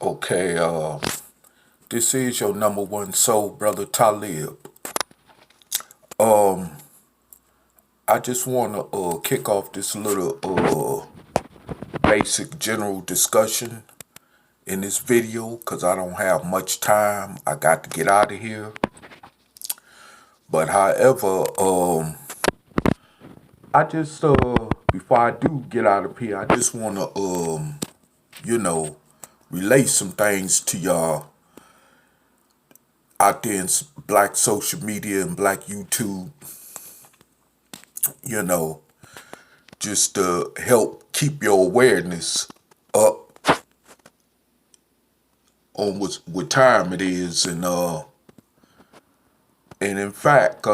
Okay, this is your number one soul brother Talib. Um, I just want to kick off this little basic general discussion in this video because I don't have much time. I got to get out of here. But however, I just before I do get out of here, I just want to you know relay some things to y'all out there in black social media and black YouTube. You know, just to help keep your awareness up on what time it is, and in fact,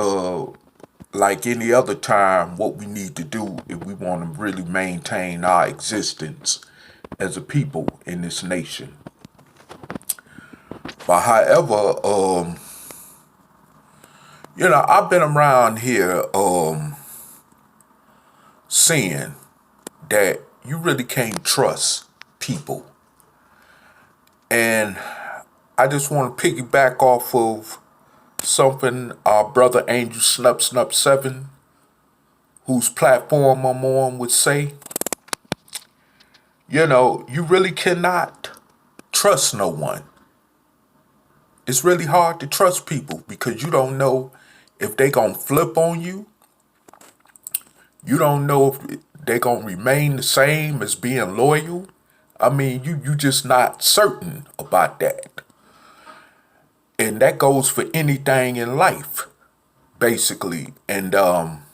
like any other time, what we need to do if we want to really maintain our existence as a people in this nation. But however, I've been around here seeing that you really can't trust people. And I just want to piggyback off of something our brother Angel Snup Snup 7, whose platform I'm on, would say. You really cannot trust no one. It's really hard to trust people because you don't know if they gonna flip on you. You don't know if they gonna remain the same as being loyal. I mean, you just not certain about that. And that goes for anything in life, basically. And I'm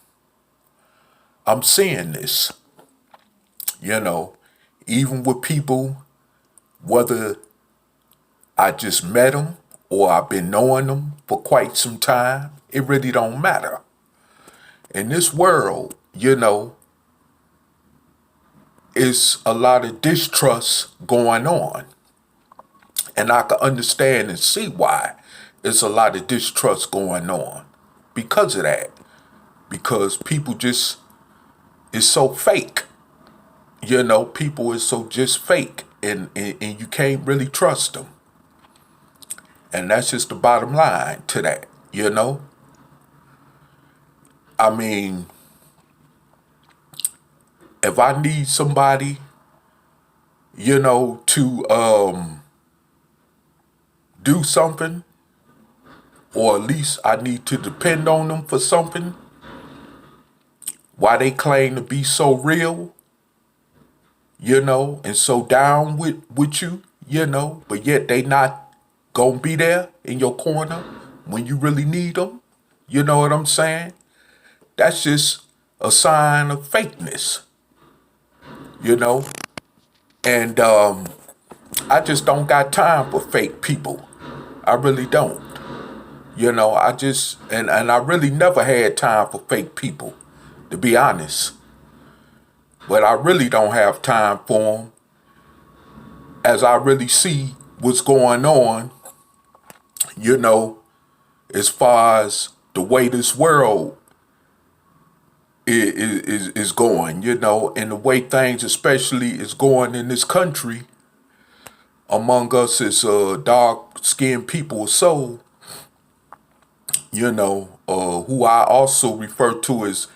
seeing this, you know, even with people, whether I just met them or I've been knowing them for quite some time, it really don't matter. In this world, it's a lot of distrust going on. And I can understand and see why there's a lot of distrust going on because of that. Because people just is so fake. People is so just fake and you can't really trust them. And that's just the bottom line to that. I mean, if I need somebody, to do something, or at least I need to depend on them for something, why they claim to be so real, and so down with you, but yet they not gonna be there in your corner when you really need them. You know what I'm saying? That's just a sign of fakeness, you know? And I just don't got time for fake people. I really don't. I just, and I really never had time for fake people, to be honest. But I really don't have time for them as I really see what's going on, as far as the way this world is going, and the way things especially is going in this country among us as dark-skinned people of soul, who I also refer to as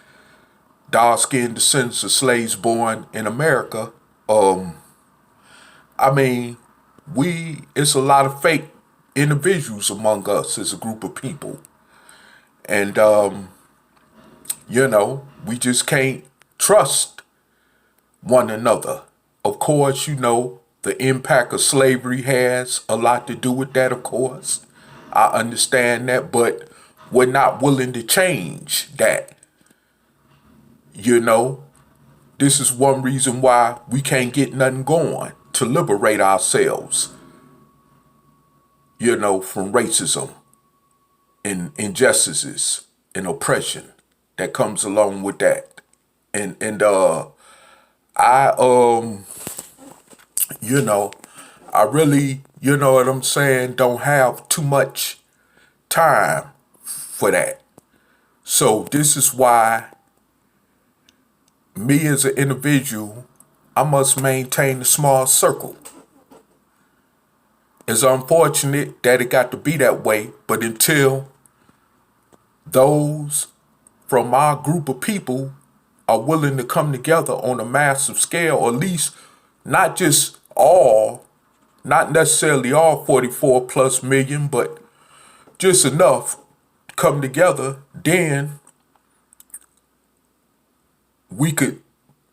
dark-skinned descendants of slaves born in America. I mean, it's a lot of fake individuals among us as a group of people. And, we just can't trust one another. Of course, the impact of slavery has a lot to do with that, of course. I understand that, but we're not willing to change that. This is one reason why we can't get nothing going to liberate ourselves, from racism and injustices and oppression that comes along with that. And I I really, you know what I'm saying, don't have too much time for that. So this is why me as an individual, I must maintain a small circle. It's unfortunate that it got to be that way, but until those from our group of people are willing to come together on a massive scale, or at least not just all, not necessarily all 44 plus million, but just enough to come together, then we could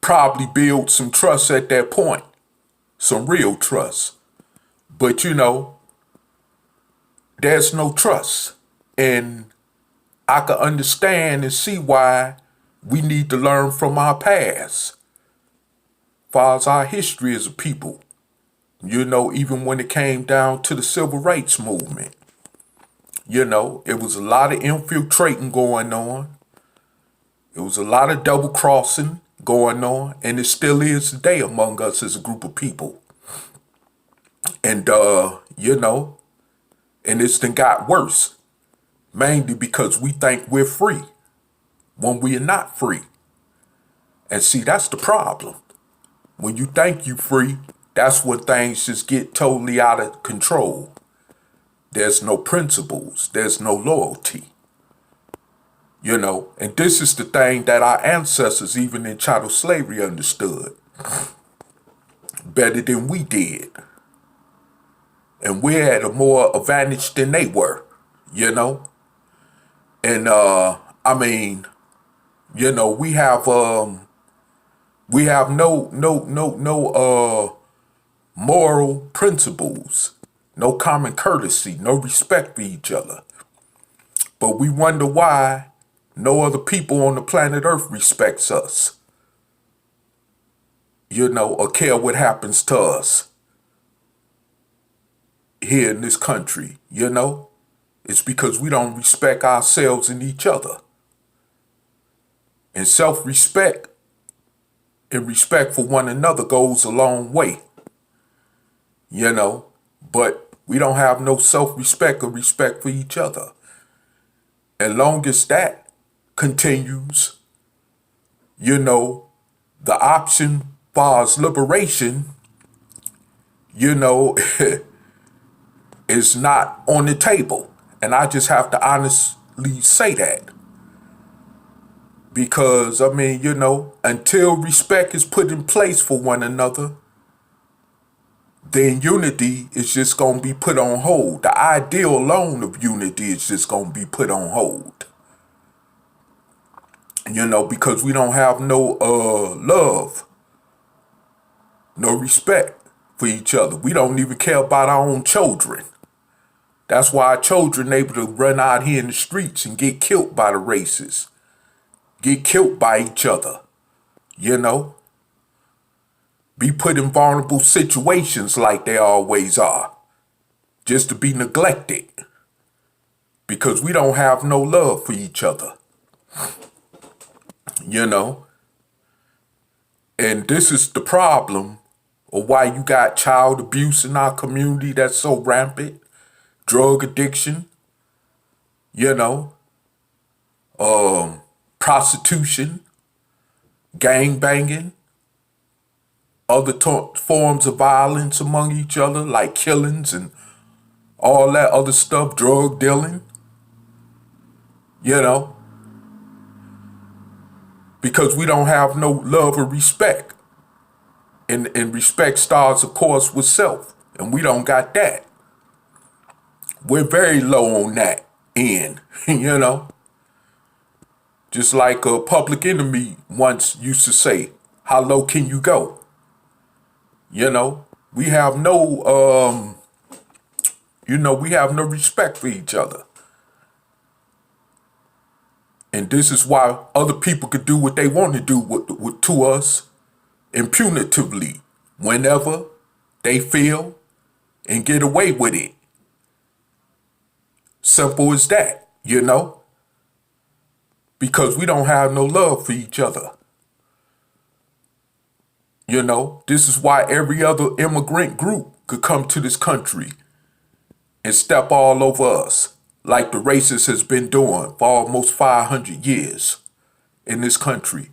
probably build some trust at that point, some real trust. But there's no trust. And I can understand and see why we need to learn from our past, as far as our history as a people. Even when it came down to the civil rights movement, it was a lot of infiltrating going on. It was a lot of double crossing going on, and it still is today among us as a group of people. And, and it's then got worse, mainly because we think we're free when we are not free. And see, that's the problem. When you think you're free, that's when things just get totally out of control. There's no principles. There's no loyalty. And this is the thing that our ancestors, even in chattel slavery, understood better than we did. And we're at a more advantage than they were, And we have no moral principles, no common courtesy, no respect for each other. But we wonder why no other people on the planet Earth respects us, or care what happens to us here in this country, It's because we don't respect ourselves and each other. And self-respect and respect for one another goes a long way, But we don't have no self-respect or respect for each other. And long as that continues, the option for us liberation, is not on the table. And I just have to honestly say that. Because, until respect is put in place for one another, then unity is just going to be put on hold. The ideal alone of unity is just going to be put on hold. Because we don't have no love, no respect for each other. We don't even care about our own children. That's why our children able to run out here in the streets and get killed by the racists, get killed by each other, be put in vulnerable situations like they always are, just to be neglected, because we don't have no love for each other, And this is the problem of why you got child abuse in our community that's so rampant, drug addiction, prostitution, gang banging, other forms of violence among each other, like killings and all that other stuff, drug dealing, because we don't have no love or respect. And respect starts, of course, with self, and we don't got that. We're very low on that end, Just like a Public Enemy once used to say, how low can you go? We have no, we have no respect for each other. And this is why other people could do what they want to do to us impunitively whenever they feel and get away with it. Simple as that, Because we don't have no love for each other. This is why every other immigrant group could come to this country and step all over us, like the racists has been doing for almost 500 years in this country,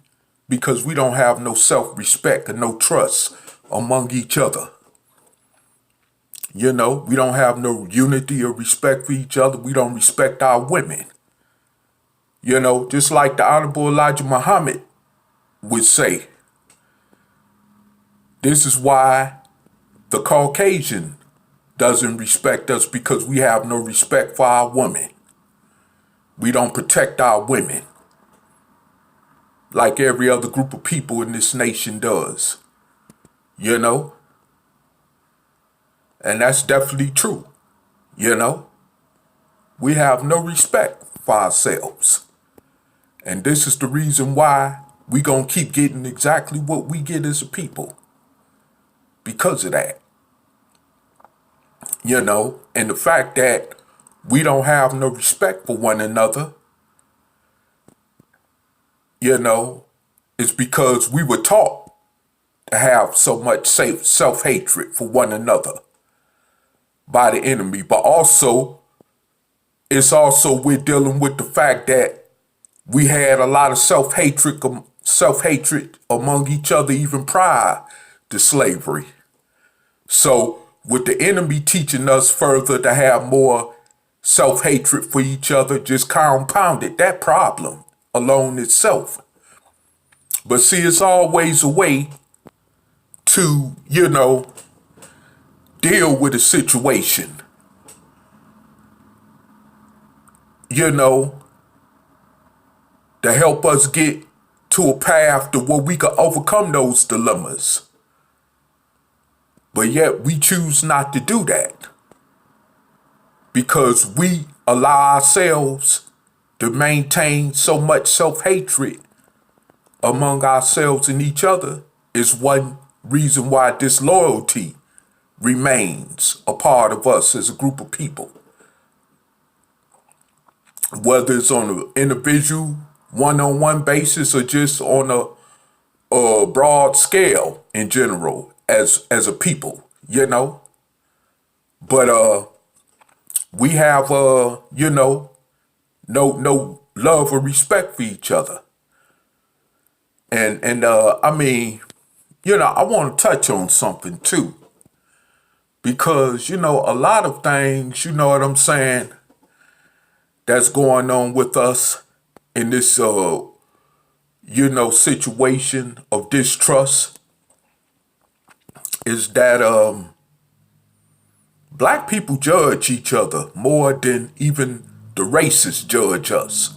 because we don't have no self-respect and no trust among each other. You know, we don't have no unity or respect for each other. We don't respect our women. You know, just like the Honorable Elijah Muhammad would say, this is why the Caucasian doesn't respect us, because we have no respect for our women. We don't protect our women like every other group of people in this nation does. You know? And that's definitely true. You know? We have no respect for ourselves. And this is the reason why we gonna keep getting exactly what we get as a people. Because of that. You know? And the fact that we don't have no respect for one another, you know, is because we were taught to have so much self-hatred for one another by the enemy. But also, it's also we're dealing with the fact that we had a lot of self-hatred among each other even prior to slavery. So with the enemy teaching us further to have more self-hatred for each other, just compounded that problem alone itself. But see, it's always a way to, you know, deal with a situation. You know, to help us get to a path to where we can overcome those dilemmas. But yet we choose not to do that because we allow ourselves to maintain so much self-hatred among ourselves and each other. Is one reason why disloyalty remains a part of us as a group of people. Whether it's on an individual, one-on-one basis, or just on a broad scale in general as a people, you know. But we have you know, no love or respect for each other. And I mean, you know, I want to touch on something too. Because, you know, a lot of things, you know what I'm saying, that's going on with us in this you know, situation of distrust is that black people judge each other more than even the races judge us.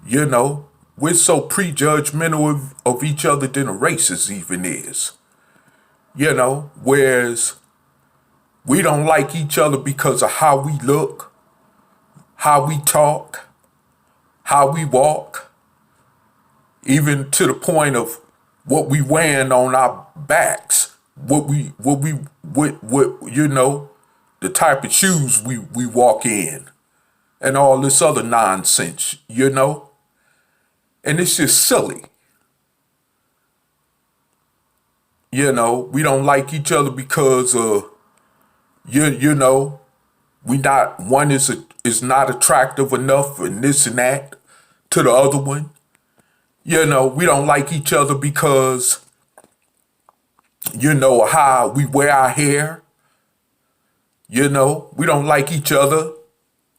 You know, we're so prejudgmental of each other than the races even is. You know, whereas we don't like each other because of how we look, how we talk, how we walk, even to the point of what we wearing on our backs, what you know, the type of shoes we walk in, and all this other nonsense, you know? And it's just silly. You know, we don't like each other because you know, one is not attractive enough and this and that to the other one. You know, we don't like each other because, you know, how we wear our hair. You know, we don't like each other.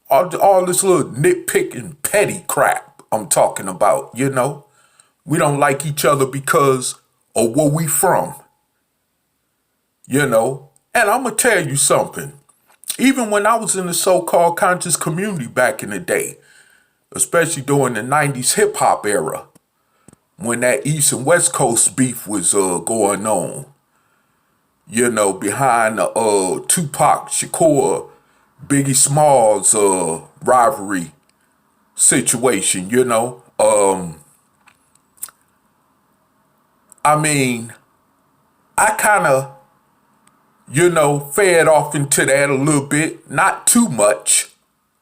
All this little nitpicking petty crap I'm talking about, you know. We don't like each other because of where we from. You know, and I'm going to tell you something. Even when I was in the so-called conscious community back in the day, especially during the 90s hip-hop era, when that East and West Coast beef was going on, you know, behind the Tupac Shakur, Biggie Smalls rivalry situation, you know. I mean, I kind of, you know, fed off into that a little bit, not too much,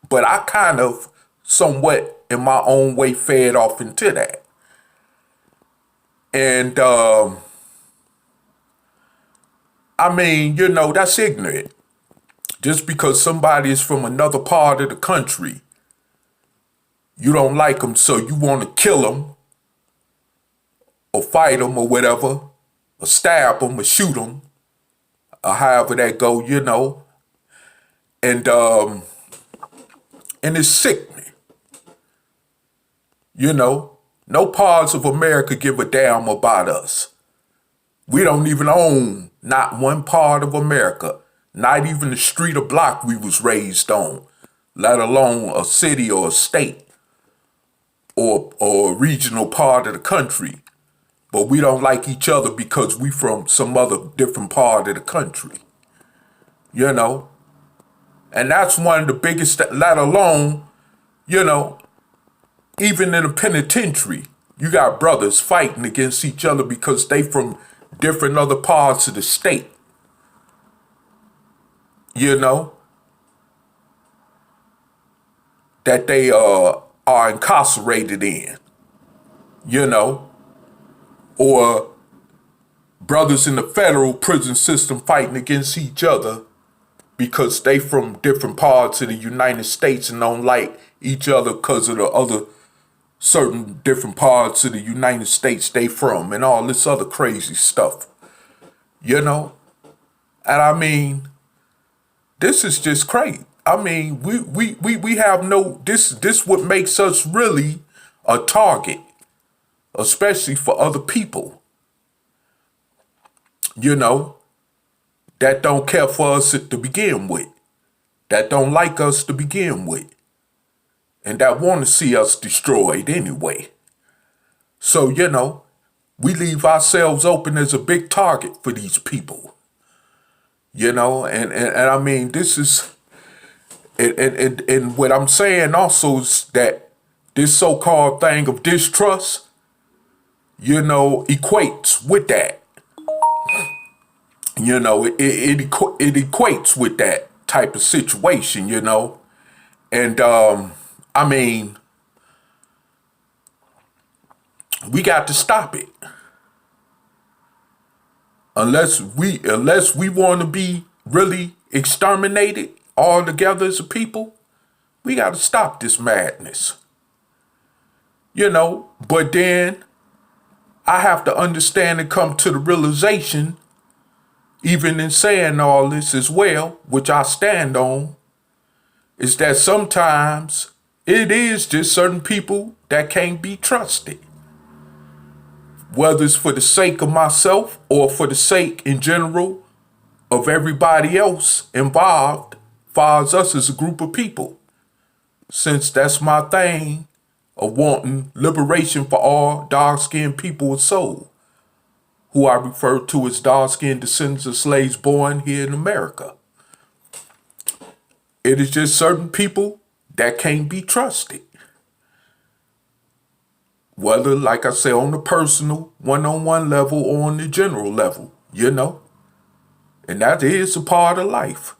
but I kind of somewhat in my own way fed off into that. And I mean, you know, that's ignorant. Just because somebody is from another part of the country, you don't like them, so you want to kill them or fight them or whatever, or stab them or shoot them. or however that go, and it sick me, No parts of America give a damn about us. We don't even own not one part of America, not even the street or block we was raised on, let alone a city or a state or a regional part of the country. But we don't like each other because we from some other different part of the country. And that's one of the biggest, let alone, even in the penitentiary, you got brothers fighting against each other because they from different other parts of the state. That they are incarcerated in. Or brothers in the federal prison system fighting against each other because they from different parts of the United States and don't like each other because of the other certain different parts of the United States they from and all this other crazy stuff. And I mean, this is just crazy. I mean, we have this what makes us really a target, especially for other people, that don't care for us to begin with, that don't like us to begin with, and that want to see us destroyed anyway. So, we leave ourselves open as a big target for these people, and I mean, this is, and what I'm saying also is that this so-called thing of distrust, equates with that. It equates with that type of situation, And I mean, we got to stop it. Unless we want to be really exterminated all together as a people, we got to stop this madness. But then I have to understand and come to the realization, even in saying all this as well, which I stand on, is that sometimes it is just certain people that can't be trusted. Whether it's for the sake of myself or for the sake in general of everybody else involved, far as us as a group of people. Since that's my thing of wanting liberation for all dark-skinned people of soul, who I refer to as dark-skinned descendants of slaves born here in America. It is just certain people that can't be trusted. Whether, like I say, on the personal, one-on-one level or on the general level, And that is a part of life,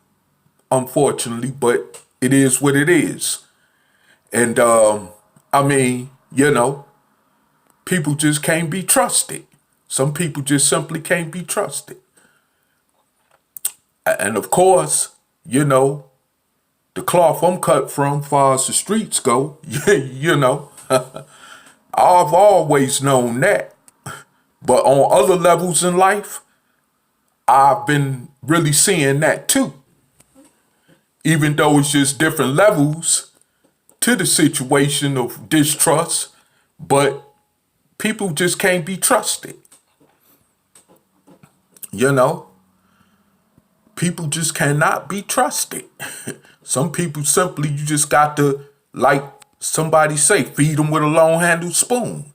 unfortunately, but it is what it is. And, I mean, people just can't be trusted. Some people just simply can't be trusted. And of course, the cloth I'm cut from, far as the streets go, I've always known that. But on other levels in life, I've been really seeing that too. Even though it's just different levels to the situation of distrust, but people just can't be trusted. People just cannot be trusted. Some people simply, you just got to, like somebody say, feed them with a long-handled spoon,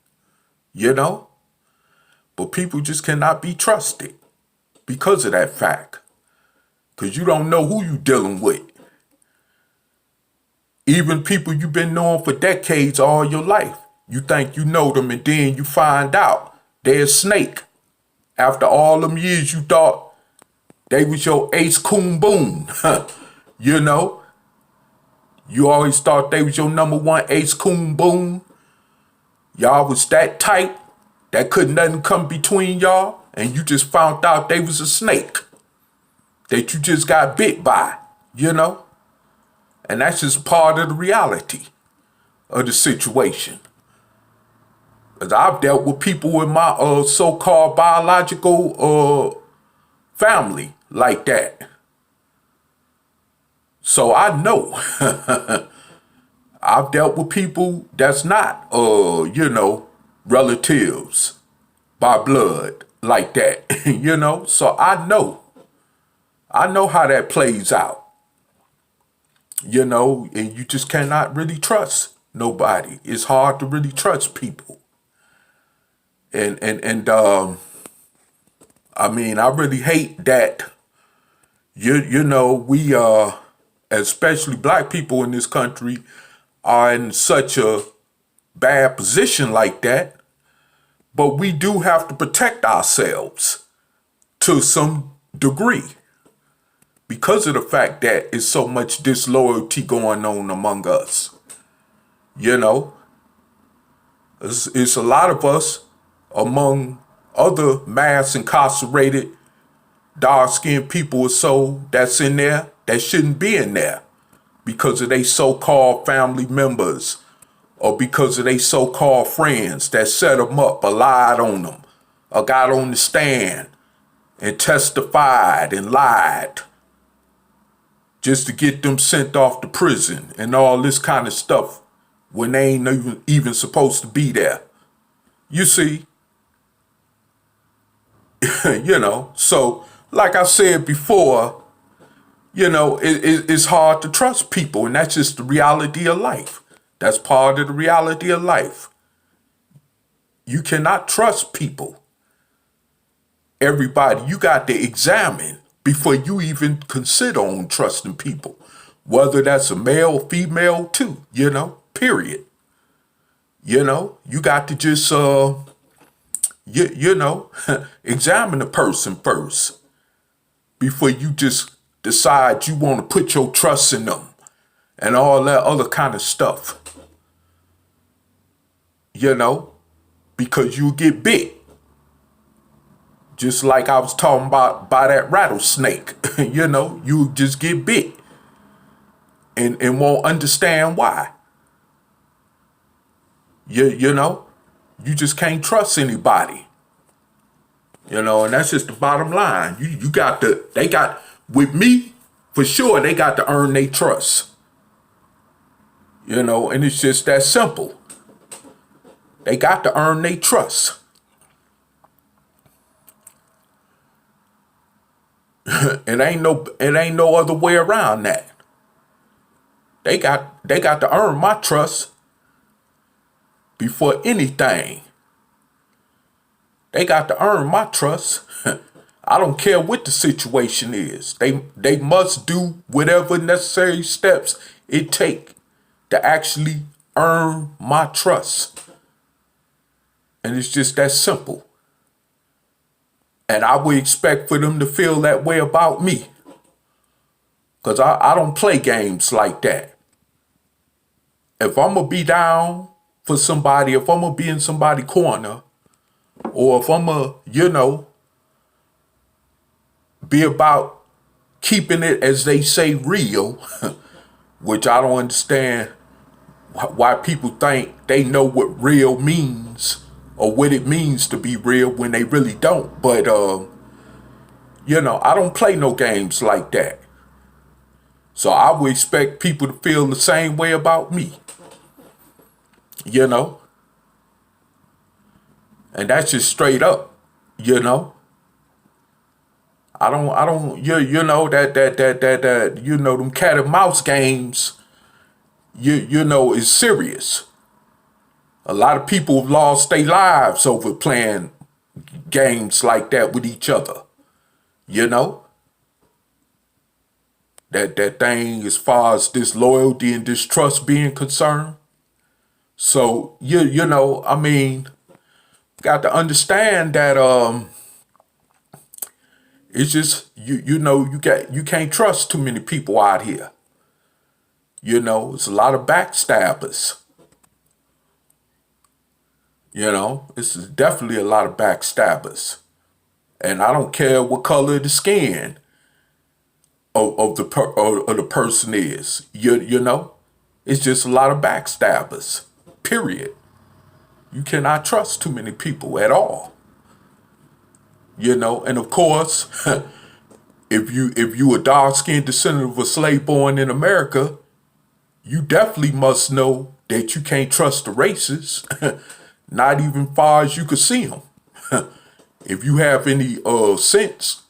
But people just cannot be trusted because of that fact. Because you don't know who you're dealing with. Even people you've been knowing for decades all your life. You think you know them and then you find out they're a snake. After all them years you thought they was your ace coon boon. You always thought they was your number one ace coon boon. Y'all was that tight that couldn't nothing come between y'all, and you just found out they was a snake that you just got bit by, And that's just part of the reality of the situation. Because I've dealt with people in my so-called biological family like that. So I know I've dealt with people that's not, relatives by blood like that, So I know how that plays out, and you just cannot really trust nobody. It's hard to really trust people. And I mean, I really hate that, we, especially black people in this country, are in such a bad position like that. But we do have to protect ourselves to some degree because of the fact that it's so much disloyalty going on among us. You know, it's a lot of us among other mass incarcerated dark-skinned people or so that's in there that shouldn't be in there because of they so-called family members or because of they so-called friends that set them up or lied on them or got on the stand and testified and lied just to get them sent off to prison and all this kind of stuff when they ain't even supposed to be there. You see, so like I said before, it's hard to trust people, and that's just the reality of life. That's part of the reality of life. You cannot trust people. Everybody, you got to examine before you even consider on trusting people, whether that's a male or female too, period. You got to just, examine the person first before you just decide you want to put your trust in them and all that other kind of stuff, because you get bit. Just like I was talking about by that rattlesnake, you just get bit and won't understand why. You just can't trust anybody. And that's just the bottom line. With me, for sure, they got to earn their trust. And it's just that simple. They got to earn their trust. It ain't no other way around that. They got to earn my trust before anything. They got to earn my trust. I don't care what the situation is. They must do whatever necessary steps it take to actually earn my trust. And it's just that simple. And I would expect for them to feel that way about me. Because I don't play games like that. If I'm going to be down for somebody, if I'm going to be in somebody's corner, or if I'm going to, be about keeping it, as they say, real, which I don't understand why people think they know what real means or what it means to be real when they really don't. But, I don't play no games like that. So I would expect people to feel the same way about me. And that's just straight up, I don't, them cat and mouse games, is serious. A lot of people have lost their lives over playing games like that with each other. That thing as far as disloyalty and distrust being concerned. So, got to understand that, it's just, you can't trust too many people out here. It's a lot of backstabbers. This is definitely a lot of backstabbers. And I don't care what color the skin of the person is. It's just a lot of backstabbers. Period. You cannot trust too many people at all. And of course, If you a dark-skinned descendant of a slave born in America, you definitely must know that you can't trust the races, not even far as you could see them. If you have any sense,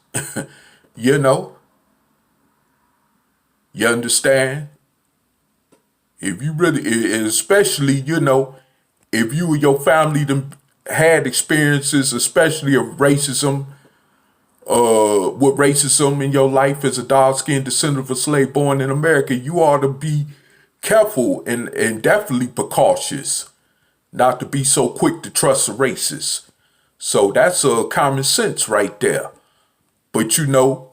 you know, you understand. If you really, especially, if you and your family had experiences, especially of racism, with racism in your life as a dark-skinned descendant of a slave born in America, you ought to be careful and definitely precautious not to be so quick to trust the racists. So that's common sense right there. But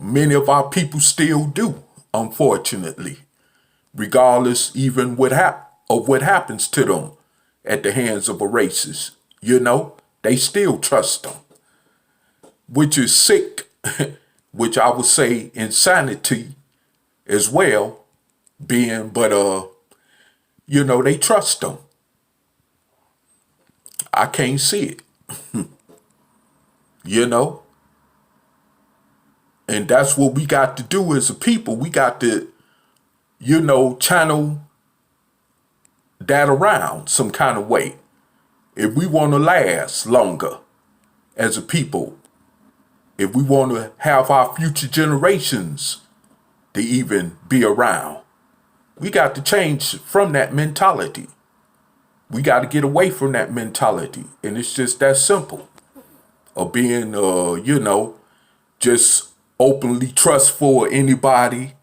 many of our people still do, unfortunately, regardless even of what happens to them at the hands of a racist. They still trust them, which is sick, which I would say insanity as well, but they trust them. I can't see it, you know? And that's what we got to do as a people. We got to, channel that around some kind of way. If we want to last longer as a people, if we want to have our future generations to even be around, we got to change from that mentality. We got to get away from that mentality. And it's just that simple. Of being, just openly trustful of anybody,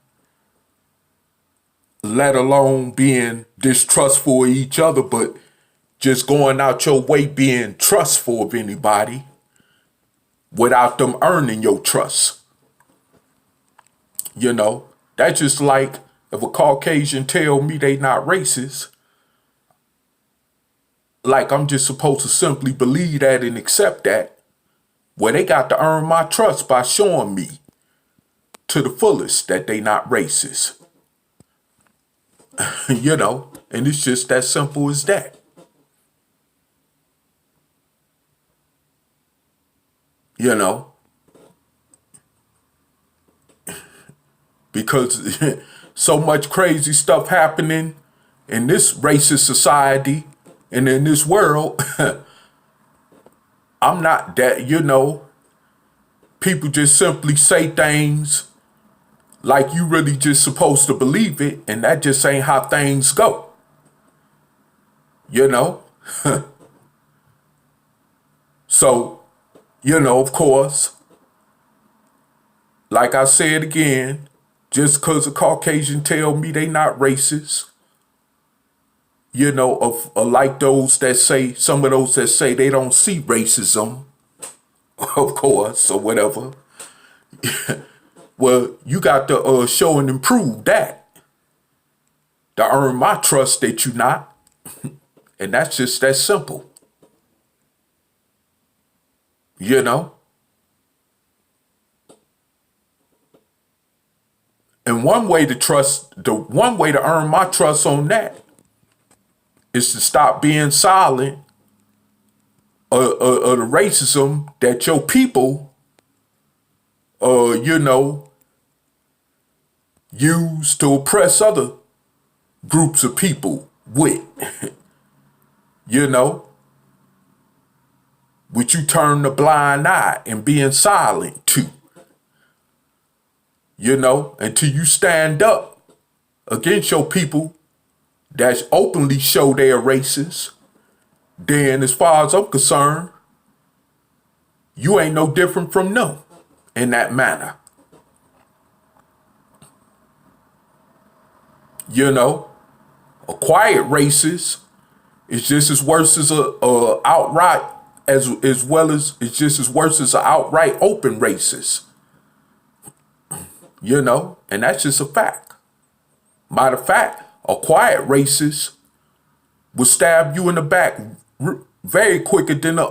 let alone being distrustful of each other, but just going out your way being trustful of anybody without them earning your trust. That's just like if a Caucasian tell me they not racist, like I'm just supposed to simply believe that and accept that. Well, they got to earn my trust by showing me to the fullest that they not racist. And it's just that simple as that. Because so much crazy stuff happening in this racist society and in this world. I'm not that, people just simply say things like you really just supposed to believe it, and that just ain't how things go. So, of course, like I said again, just because a Caucasian tell me they not racist, of like some of those that say they don't see racism, of course, or whatever. Well, you got to show and improve that to earn my trust that you not. And that's just that simple. And one way to earn my trust on that is to stop being silent of the racism that your people, use to oppress other groups of people with, which you turn the blind eye and being silent to, until you stand up against your people that openly show they're racist. Then as far as I'm concerned, you ain't no different from them in that manner. A quiet racist is just as worse as a outright, as well as it's just as worse as an outright open racist. And that's just a fact. Matter of fact, a quiet racist will stab you in the back very quicker than a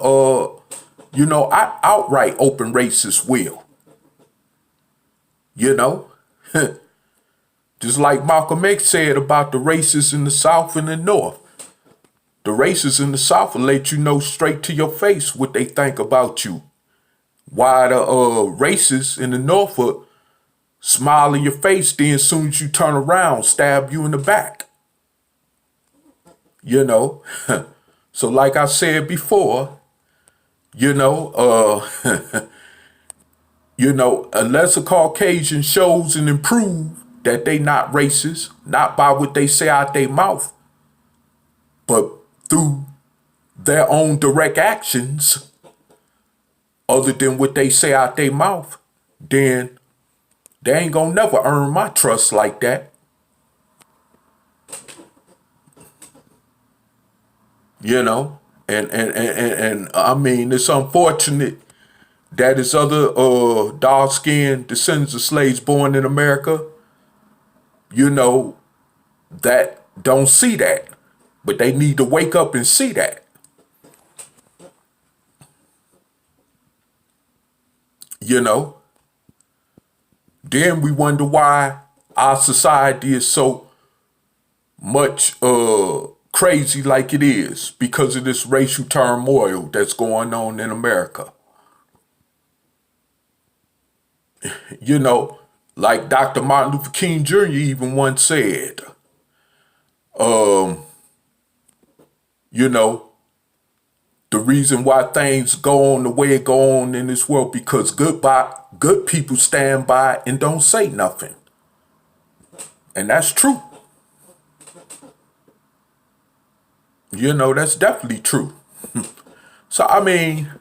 outright open racist will. Just like Malcolm X said about the racists in the South and the North. The racists in the South will let you know straight to your face what they think about you. While the racists in the North will smile in your face, then as soon as you turn around, stab you in the back. You know? So like I said before, you know, unless a Caucasian shows and improve that they not racist, not by what they say out their mouth, but through their own direct actions, other than what they say out their mouth, then they ain't gonna never earn my trust like that. You know? And I mean, it's unfortunate that it's other dark-skinned descendants of slaves born in America, you know, that don't see that. But they need to wake up and see that. You know? Then we wonder why our society is so much crazy like it is because of this racial turmoil that's going on in America. You know, like Dr. Martin Luther King Jr. even once said, you know, the reason why things go on the way it go on in this world because good people stand by and don't say nothing. And that's true. You know, that's definitely true. So, I mean,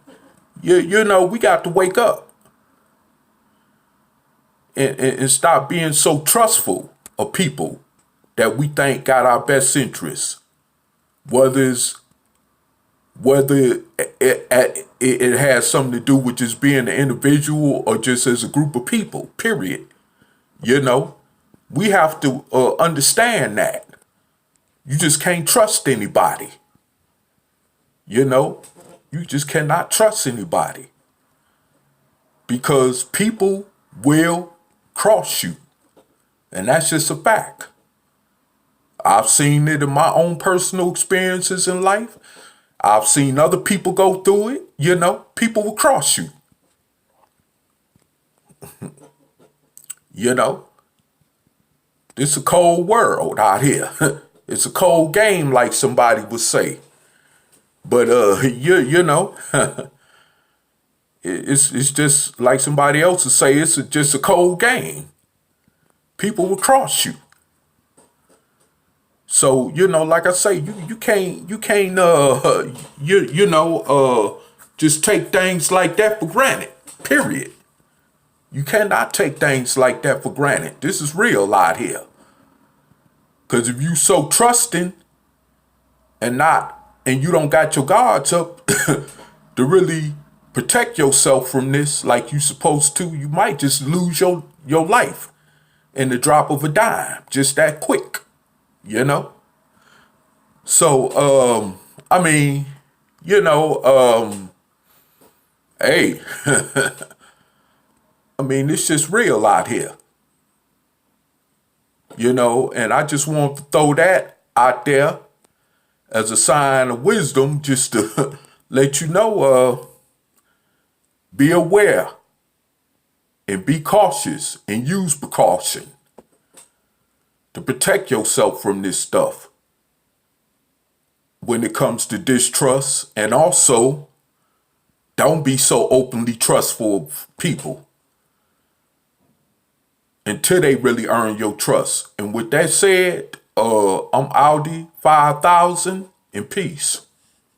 you know, we got to wake up and stop being so trustful of people that we think got our best interests. Whether it has something to do with just being an individual or just as a group of people, period. You know, we have to understand that. You just can't trust anybody. You know, you just cannot trust anybody because people will cross you. And that's just a fact. I've seen it in my own personal experiences in life. I've seen other people go through it. You know, people will cross you. You know, it's a cold world out here. It's a cold game, like somebody would say. But you know, it's just like somebody else would say. It's just a cold game. People will cross you. So you know, like I say, you can't just take things like that for granted. Period. You cannot take things like that for granted. This is real out here. Because if you so trusting and you don't got your guards up to really protect yourself from this like you supposed to, you might just lose your life in the drop of a dime, just that quick, you know? So, I mean, you know, hey, I mean, it's just real out here. You know, and I just want to throw that out there as a sign of wisdom just to let you know, be aware and be cautious and use precaution to protect yourself from this stuff when it comes to distrust. And also, don't be so openly trustful of people until they really earn your trust. And with that said, I'm Audi 5000 in peace.